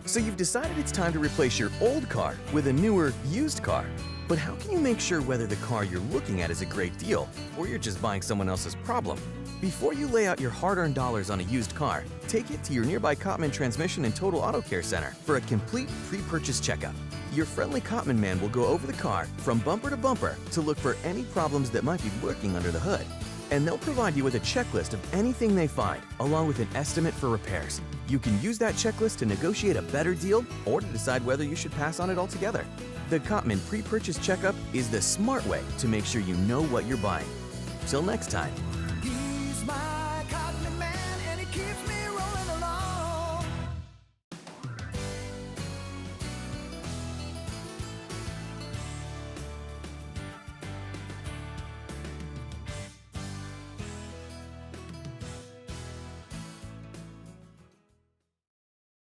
So you've decided it's time to replace your old car with a newer, used car. But how can you make sure whether the car you're looking at is a great deal, or you're just buying someone else's problem? Before you lay out your hard-earned dollars on a used car, take it to your nearby Cottman Transmission and Total Auto Care Center for a complete pre-purchase checkup. Your friendly Cottman man will go over the car from bumper to bumper to look for any problems that might be lurking under the hood. And they'll provide you with a checklist of anything they find, along with an estimate for repairs. You can use that checklist to negotiate a better deal or to decide whether you should pass on it altogether. The Cottman pre-purchase checkup is the smart way to make sure you know what you're buying. Till next time.